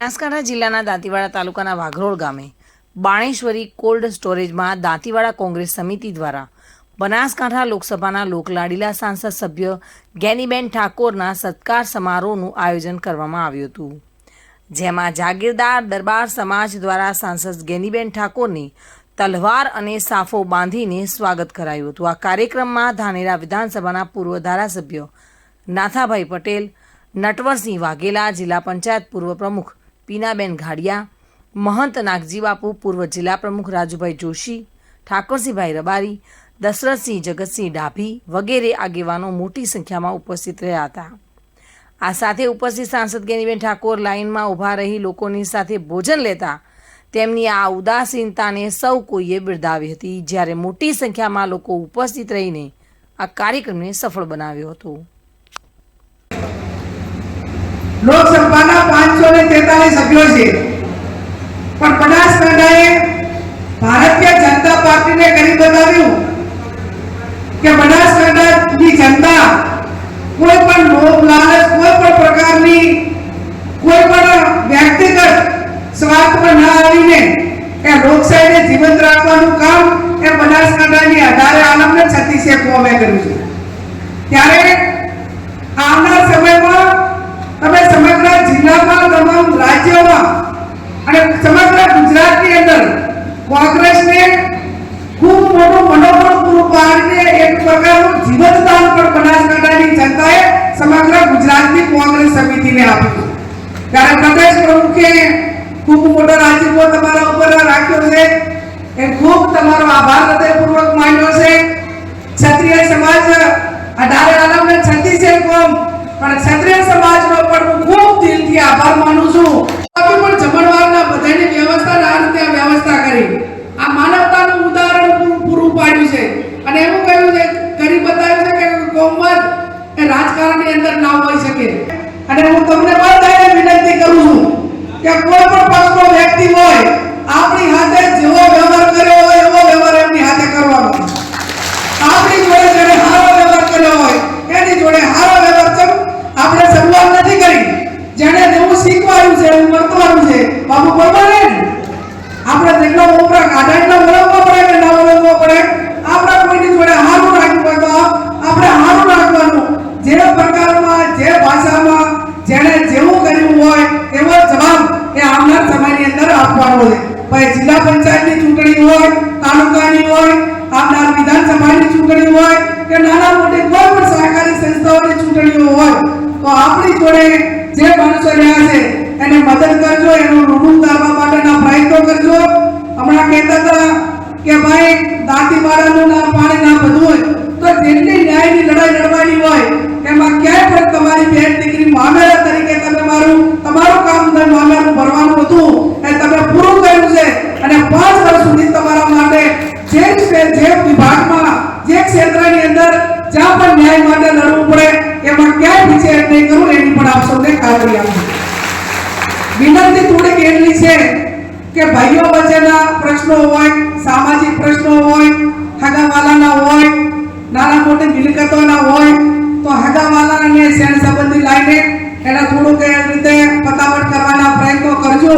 બનાસકાંઠા જિલ્લાના દાંતીવાડા તાલુકાના વાઘરોળ ગામે બાણેશ્વરી કોલ્ડ સ્ટોરેજમાં દાંતીવાડા કોંગ્રેસ સમિતિ દ્વારા બનાસકાંઠા લોકસભાના લોકલાડીલા સાંસદ સભ્ય ગેનીબેન ઠાકોરના સત્કાર સમારોહનું આયોજન કરવામાં આવ્યું હતું, જેમાં જાગીરદાર દરબાર સમાજ દ્વારા સાંસદ ગેનીબેન ઠાકોરની તલવાર અને સાફો બાંધીને સ્વાગત કરાયું હતું। આ કાર્યક્રમમાં ધાનેરા વિધાનસભાના પૂર્વ ધારાસભ્ય નાથાભાઈ પટેલ, નટવરસિંહ વાઘેલા, જિલ્લા પંચાયત પૂર્વ પ્રમુખ પીનાબેન ઘાડિયા, મહંત નાગજી બાપુ, પૂર્વ જિલ્લા પ્રમુખ રાજુભાઈ જોશી, ઠાકોરસિંહભાઈ રબારી, દશરથસિંહ જગતસિંહ ડાભી વગેરે આગેવાનો મોટી સંખ્યામાં ઉપસ્થિત રહ્યા હતા। આ સાથે ઉપસ્થિત સાંસદ ગેનીબેન ઠાકોર લાઇનમાં ઊભા રહી લોકોની સાથે ભોજન લેતા તેમની આ ઉદાસીનતાને સૌ કોઈએ બિરદાવી હતી, જ્યારે મોટી સંખ્યામાં લોકો ઉપસ્થિત રહીને આ કાર્યક્રમને સફળ બનાવ્યો હતો। લોકસભાના 543 સભ્યો છે, પણ બનાસકાંઠાએ ભારતીય જનતા પાર્ટીને કરી બતાવ્યું કે બનાસકાંઠાની જનતા કોઈ પણ લોભ લાલચ, કોઈ પણ પ્રકારની કોઈ પણ વ્યક્તિગત સ્વાર્થમાં ના આવીને એ લોકશાહીને જીવંત રાખવાનું કામ એ બનાસકાંઠાની 18 આલમને 36 કોમે કર્યું છે। ત્યારે આવનાર સમયમાં તમે સમગ્ર જિલ્લામાં, તમામ રાજ્યોમાં અને સમગ્ર ગુજરાતની અંદર કોંગ્રેસને ખૂબ મોટું મનોબળ પૂરું પાડીને એક પ્રકારનું જીવનદાન પણ બનાસકાંઠાની જનતાએ સમગ્ર ગુજરાતની કોંગ્રેસ સમિતિને આપ્યું છે। ત્યારે પ્રદેશ પ્રમુખે ખૂબ મોટો રાજીપો તમારા ઉપર રાખ્યો છે, એ ખૂબ તમારો આભાર હૃદયપૂર્વક માન્યો છે। ક્ષત્રિય સમાજ 18 આલમને 36 કોમ, પણ ક્ષત્રિય સમાજનો પણ હું ખૂબ દિલથી આભાર માનું છું। આપણે પણ જમણવારના બધાની વ્યવસ્થા આ રીતે વ્યવસ્થા કરી, આ માનવતાનું ઉદાહરણ પૂરું પાડ્યું છે અને એવું કહ્યું છે, કરી બતાવ્યું છે કે કોમવાદ એ રાજકારણની અંદર ના હોઈ શકે। અને હું તમને બધાને વિનંતી કરું છું કે કોઈ પણ પક્ષનો વ્યક્તિ હોય, આપણી હાથે જેવો વ્યવહાર કર્યો હોય એવો વ્યવહાર એમની હાથે કરવાનો। આપણી જોડે જેને સારો વ્યવહાર કર્યો હોય એની જોડે સારો વ્યવહાર કરો। આપણે શરૂઆત નથી કરી, જેને જેવું શીખવાયું છે એવું વર્તવાનું છે, બાબુ બરોબર ને? આપણે જેટલો ઉપરા કાઢા એટલો બોલવો પડે કે ના બોલવો પડે? આપણે કોઈની જોડે સારું રાખવું હોય તો આપણે સારું રાખવાનું, જે પ્રકારમાં, જે ભાષામાં, જેને જેવું કર્યું હોય એવો જવાબ એ આવનાર સમયની અંદર આપવાનો છે। પછી જિલ્લા પંચાયતની ચૂંટણી હોય, તાલુકાની હોય, આવનાર વિધાનસભાની ચૂંટણી હોય કે નાના મોટી કોઈ પણ સહકારી સંસ્થાઓની ચૂંટણીઓ હોય, તો આપણી જોડે જે માણસો રહ્યા છે એને મદદ કરજો, એનું ઋણ ઉતારવા માટેના પ્રયત્નો કરજો। હમણાં કહેતા હતા કે ભાઈ દાંતીવાડાનું ના પાણી ના બધું હોય, તો જેટલી ન્યાયની લડાઈ લડવાની હોય એમાં ક્યાંય પણ તમારી બેન દીકરી મામેરા તરીકે તમે તમારું કામ મામેરું ભરવાનું હતું એ તમે પૂરું કર્યું છે, અને 5 વર્ષ સુધી તમારા માટે જે વિભાગમાં, જે ક્ષેત્રની અંદર જ્યાં પણ ન્યાય માટે લડવું પડે એમાં ક્યાંય પીછેહટ નહીં કરું, એની પણ આપ સૌને ખાતરી આપું। વિનંતી થોડીક એટલી છે કે ભાઈઓ વચ્ચેના પ્રશ્નો હોય, સામાજિક પ્રશ્નો હોય, હગાવાલાના હોય, નાના મોટી મિલકતોના હોય, તો હગાવાલાને શેર સંબંધી લાઈને એને થોડુંક એ રીતે પતાવટ કરવાના પ્રયત્નો કરજો।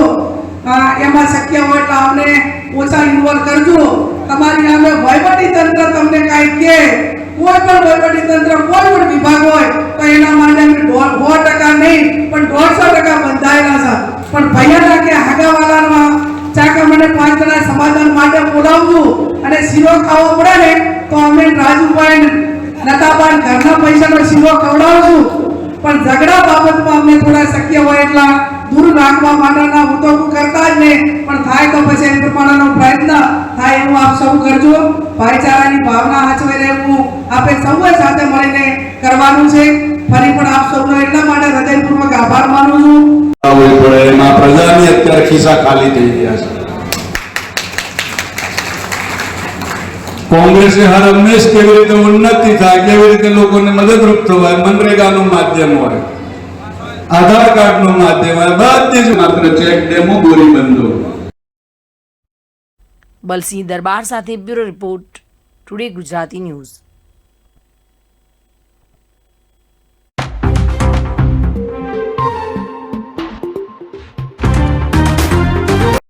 એમાં શક્ય હોય એટલે અમને ઓછા ઇન્વોલ્વ કરજો। તમારી સામે વહીવટી તંત્ર તમને કાંઈ કહે, કોઈ પણ વહીવટી તંત્ર, કોઈ પણ વિભાગ હોય તો એના માટે અમે 100% નહીં પણ 150% બંધાયેલા છે। પણ ભૈયાના કે હગાવાલામાં ચાકા મને 5 જણા સમાધાન માટે બોલાવજો અને શીરો ખાવો પડે ને તો અમે રાજુભાઈ, નતાભાઈ ઘરના પૈસાનો શીરો ખવડાવશું, પણ ઝઘડા બાબતમાં અમને થોડા શક્ય હોય એટલા દૂર રાખવા માટેના હું તો કરતા જ નહીં, પણ થાય તો પછી એ પ્રમાણેનો પ્રયત્ન થાય એવું આપ સૌ કરજો। ભાઈચારાની ભાવના સાચવી રહેવું આપણે સૌએ સાથે મળીને કરવાનું છે। ફરી પણ આપ સૌનો એટલા માટે હૃદયપૂર્વક આભાર માનું છું। એમાં પ્રજાની અત્યારે ખિસ્સા ખાલી થઈ ગયા છે। કોંગ્રેસે હર હંમેશ કેવી રીતે ઉન્નતિ થાય, કેવી રીતે લોકોને મદદરૂપ થવાય, મનરેગાનું માધ્યમ હોય, આધાર કાર્ડનું માધ્યમ હોય, બધી જ માત્ર ચેક ડેમો, બોરી બંધો। બલસિંહ દરબાર સાથે bureau report, today Gujarati news.